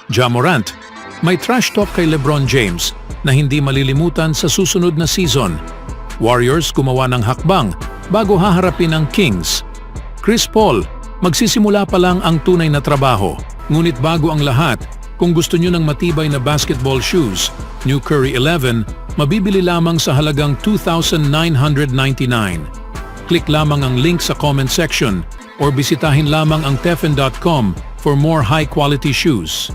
Ja Morant, may trash talk kay LeBron James na hindi malilimutan sa susunod na season. Warriors gumawa ng hakbang bago haharapin ang Kings. Chris Paul, magsisimula pa lang ang tunay na trabaho. Ngunit bago ang lahat, kung gusto nyo ng matibay na basketball shoes, New Curry 11, mabibili lamang sa halagang $2,999. Click lamang ang link sa comment section or bisitahin lamang ang teffen.com for more high-quality shoes.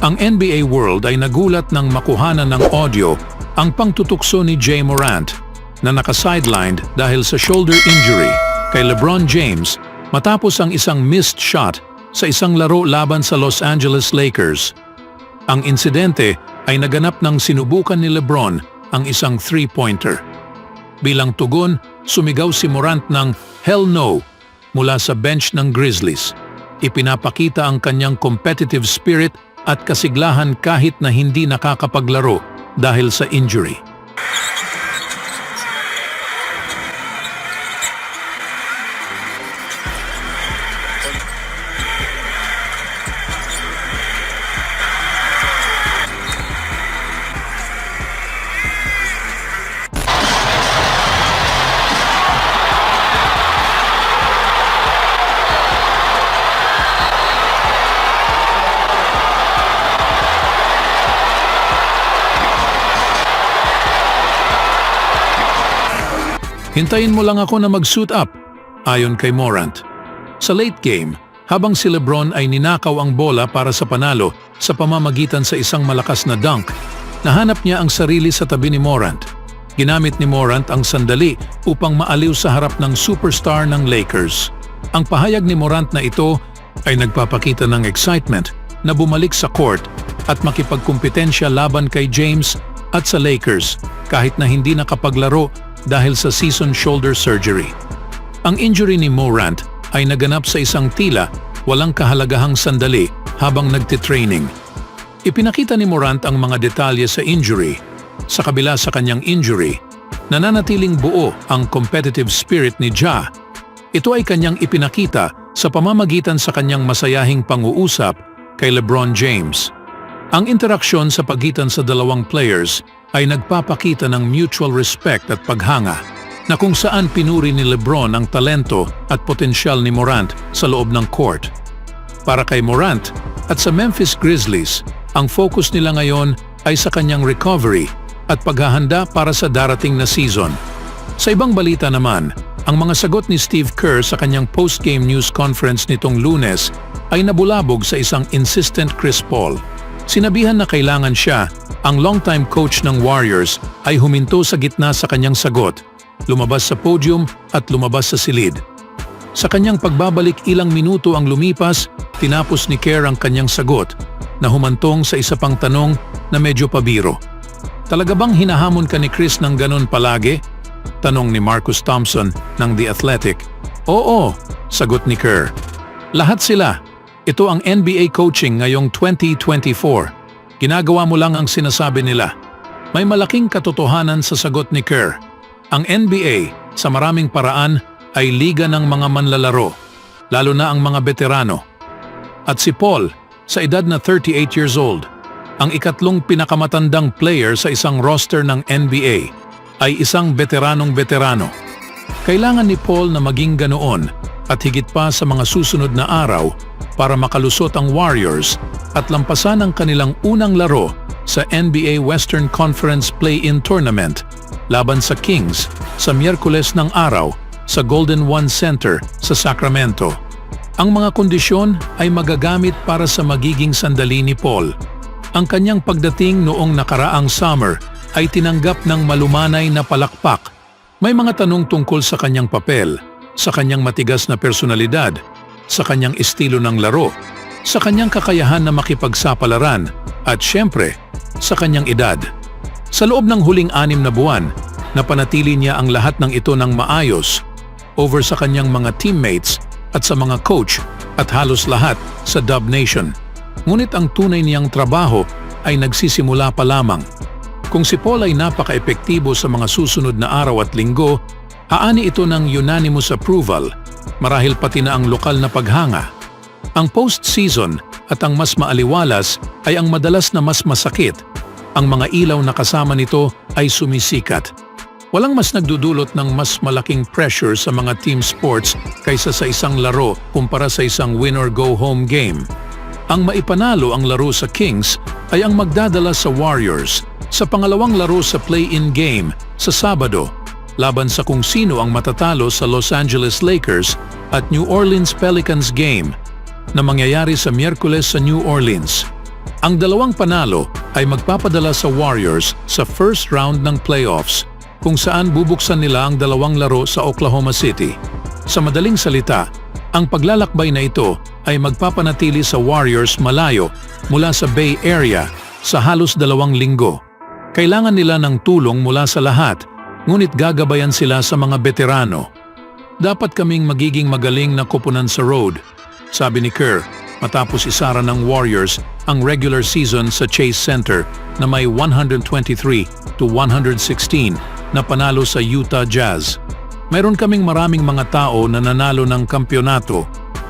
Ang NBA World ay nagulat nang makuhanan ng audio ang pangtutukso ni Ja Morant na naka-sidelined dahil sa shoulder injury kay LeBron James matapos ang isang missed shot sa isang laro laban sa Los Angeles Lakers. Ang insidente ay naganap nang sinubukan ni LeBron ang isang three-pointer. Bilang tugon, sumigaw si Morant ng "Hell no" mula sa bench ng Grizzlies. Ipinapakita ang kanyang competitive spirit at kasiglahan kahit na hindi nakakapaglaro dahil sa injury. Hintayin mo lang ako na mag-suit up, ayon kay Morant. Sa late game, habang si LeBron ay ninakaw ang bola para sa panalo sa pamamagitan sa isang malakas na dunk, nahanap niya ang sarili sa tabi ni Morant. Ginamit ni Morant ang sandali upang maaliw sa harap ng superstar ng Lakers. Ang pahayag ni Morant na ito ay nagpapakita ng excitement na bumalik sa court at makipagkumpetensya laban kay James at sa Lakers kahit na hindi nakapaglaro dahil sa season shoulder surgery. Ang injury ni Morant ay naganap sa isang tila walang kahalagahang sandali habang nagtitraining. Ipinakita ni Morant ang mga detalye sa injury. Sa kabila sa kanyang injury, nananatiling buo ang competitive spirit ni Ja. Ito ay kanyang ipinakita sa pamamagitan sa kanyang masayahing pang-uusap kay LeBron James. Ang interaksyon sa pagitan sa dalawang players ay nagpapakita ng mutual respect at paghanga na kung saan pinuri ni LeBron ang talento at potensyal ni Morant sa loob ng court. Para kay Morant at sa Memphis Grizzlies, ang focus nila ngayon ay sa kanyang recovery at paghahanda para sa darating na season. Sa ibang balita naman, ang mga sagot ni Steve Kerr sa kanyang post-game news conference nitong Lunes ay nabulabog sa isang insistent Chris Paul. Sinabihan na kailangan siya, ang longtime coach ng Warriors, ay huminto sa gitna sa kanyang sagot, lumabas sa podium at lumabas sa silid. Sa kanyang pagbabalik ilang minuto ang lumipas, tinapos ni Kerr ang kanyang sagot na humantong sa isa pang tanong na medyo pabiro. Talaga bang hinahamon ka ni Chris ng ganon palagi? Tanong ni Marcus Thompson ng The Athletic. Oo, sagot ni Kerr. Lahat sila. Ito ang NBA coaching ngayong 2024. Ginagawa mo lang ang sinasabi nila. May malaking katotohanan sa sagot ni Kerr. Ang NBA, sa maraming paraan, ay liga ng mga manlalaro, lalo na ang mga veterano. At si Paul, sa edad na 38 years old, ang ikatlong pinakamatandang player sa isang roster ng NBA, ay isang veteranong-veterano. Kailangan ni Paul na maging ganoon at higit pa sa mga susunod na araw para makalusot ang Warriors at lampasan ang kanilang unang laro sa NBA Western Conference Play-In Tournament laban sa Kings sa Miyerkules ng araw sa Golden One Center sa Sacramento. Ang mga kondisyon ay magagamit para sa magiging sandali ni Paul. Ang kanyang pagdating noong nakaraang summer ay tinanggap ng malumanay na palakpak. May mga tanong tungkol sa kanyang papel, sa kanyang matigas na personalidad, sa kanyang estilo ng laro, sa kanyang kakayahan na makipagsapalaran, at syempre, sa kanyang edad. Sa loob ng huling 6 na buwan, napanatili niya ang lahat ng ito ng maayos over sa kanyang mga teammates at sa mga coach at halos lahat sa Dub Nation. Ngunit ang tunay niyang trabaho ay nagsisimula pa lamang. Kung si Paul ay napaka-epektibo sa mga susunod na araw at linggo, haani ito ng unanimous approval, marahil pati na ang lokal na paghanga. Ang postseason at ang mas maaliwalas ay ang madalas na mas masakit. Ang mga ilaw na kasama nito ay sumisikat. Walang mas nagdudulot ng mas malaking pressure sa mga team sports kaysa sa isang laro kumpara sa isang win-or-go-home game. Ang maipanalo ang laro sa Kings ay ang magdadala sa Warriors sa pangalawang laro sa play-in game sa Sabado laban sa kung sino ang matatalo sa Los Angeles Lakers at New Orleans Pelicans game na mangyayari sa Miyerkules sa New Orleans. Ang dalawang panalo ay magpapadala sa Warriors sa first round ng playoffs kung saan bubuksan nila ang dalawang laro sa Oklahoma City. Sa madaling salita, ang paglalakbay na ito ay magpapanatili sa Warriors malayo mula sa Bay Area sa halos 2 linggo. Kailangan nila ng tulong mula sa lahat, ngunit gagabayan sila sa mga veterano. Dapat kaming magiging magaling na koponan sa road, sabi ni Kerr matapos isara ng Warriors ang regular season sa Chase Center na may 123-116 na panalo sa Utah Jazz. Mayroon kaming maraming mga tao na nanalo ng kampyonato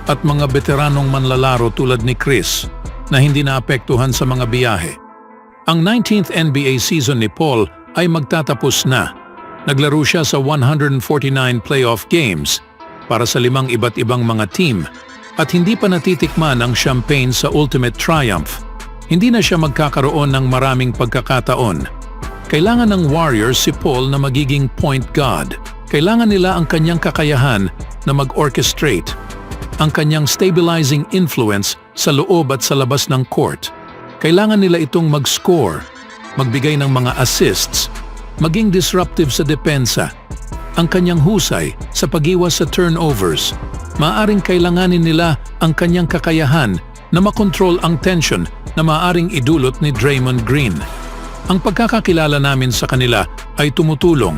at mga veteranong manlalaro tulad ni Chris na hindi naapektuhan sa mga biyahe. Ang 19th NBA season ni Paul ay magtatapos na. Naglaro siya sa 149 playoff games para sa 5 iba't ibang mga team at hindi pa natitikman ang champagne sa ultimate triumph. Hindi na siya magkakaroon ng maraming pagkakataon. Kailangan ng Warriors si Paul na magiging point guard. Kailangan nila ang kanyang kakayahan na mag-orchestrate, ang kanyang stabilizing influence sa loob at sa labas ng court. Kailangan nila itong mag-score, magbigay ng mga assists, maging disruptive sa depensa, ang kanyang husay sa pag-iwas sa turnovers. Maaaring kailanganin nila ang kanyang kakayahan na makontrol ang tension na maaaring idulot ni Draymond Green. Ang pagkakakilala namin sa kanila ay tumutulong,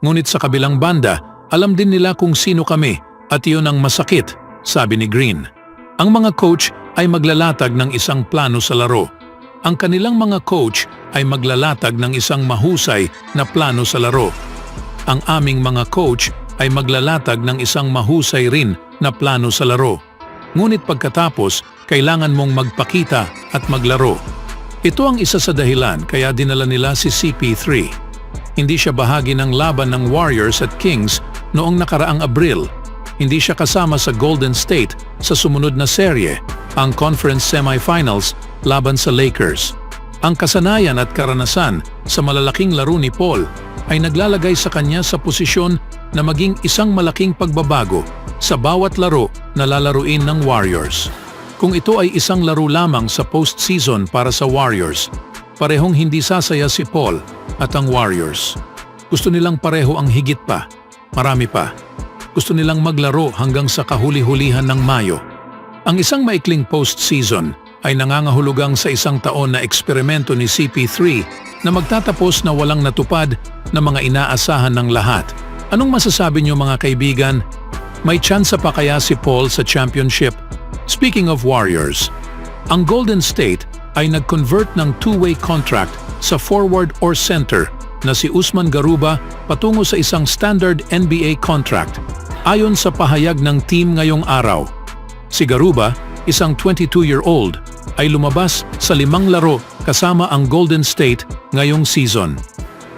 ngunit sa kabilang banda, alam din nila kung sino kami at iyon ang masakit, sabi ni Green. Ang mga coach ay maglalatag ng isang plano sa laro. Ang kanilang mga coach ay maglalatag ng isang mahusay na plano sa laro. Ang aming mga coach ay maglalatag ng isang mahusay rin na plano sa laro. Ngunit pagkatapos, kailangan mong magpakita at maglaro. Ito ang isa sa dahilan kaya dinala nila si CP3. Hindi siya bahagi ng laban ng Warriors at Kings noong nakaraang Abril. Hindi siya kasama sa Golden State sa sumunod na serye, ang conference semifinals laban sa Lakers. Ang kasanayan at karanasan sa malalaking laro ni Paul ay naglalagay sa kanya sa posisyon na maging isang malaking pagbabago sa bawat laro na lalaruin ng Warriors. Kung ito ay isang laro lamang sa postseason para sa Warriors, parehong hindi sasaya si Paul at ang Warriors. Gusto nilang pareho ang higit pa, marami pa. Gusto nilang maglaro hanggang sa kahuli-hulihan ng Mayo. Ang isang maikling postseason ay nangangahulugang sa isang taon na eksperimento ni CP3 na magtatapos na walang natupad na mga inaasahan ng lahat. Anong masasabi niyo mga kaibigan? May tsansa pa kaya si Paul sa championship? Speaking of Warriors, ang Golden State ay nag-convert ng two-way contract sa forward or center na si Usman Garuba patungo sa isang standard NBA contract ayon sa pahayag ng team ngayong araw. Si Garuba, isang 22-year-old, ay lumabas sa 5 laro kasama ang Golden State ngayong season.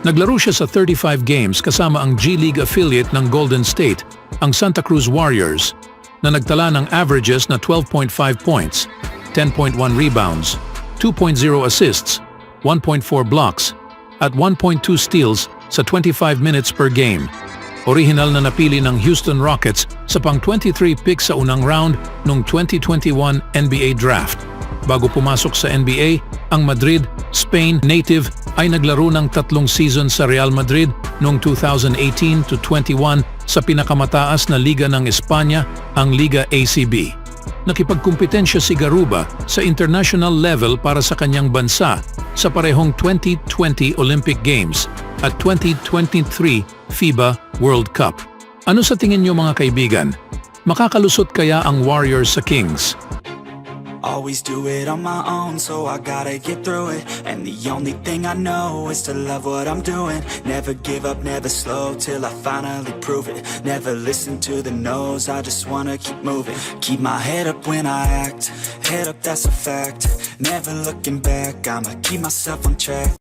Naglaro siya sa 35 games kasama ang G-League affiliate ng Golden State, ang Santa Cruz Warriors, na nagtala ng averages na 12.5 points, 10.1 rebounds, 2.0 assists, 1.4 blocks, at 1.2 steals sa 25 minutes per game. Orihinal na napili ng Houston Rockets sa pang-23 pick sa unang round noong 2021 NBA Draft. Bago pumasok sa NBA, ang Madrid, Spain native ay naglaro ng 3 season sa Real Madrid noong 2018 to 21 sa pinakamataas na liga ng Espanya, ang Liga ACB. Nakipagkumpetensya si Garuba sa international level para sa kanyang bansa sa parehong 2020 Olympic Games at 2023 FIBA World Cup. Ano sa tingin niyo mga kaibigan? Makakalusot kaya ang Warriors sa Kings? always do it on my own, so I gotta get through it. And the only thing I know is to love what I'm doing. Never give up, never slow, till I finally prove it. Never listen to the no's, I just wanna keep moving. Keep my head up when I act, head up, that's a fact. Never looking back, I'ma keep myself on track.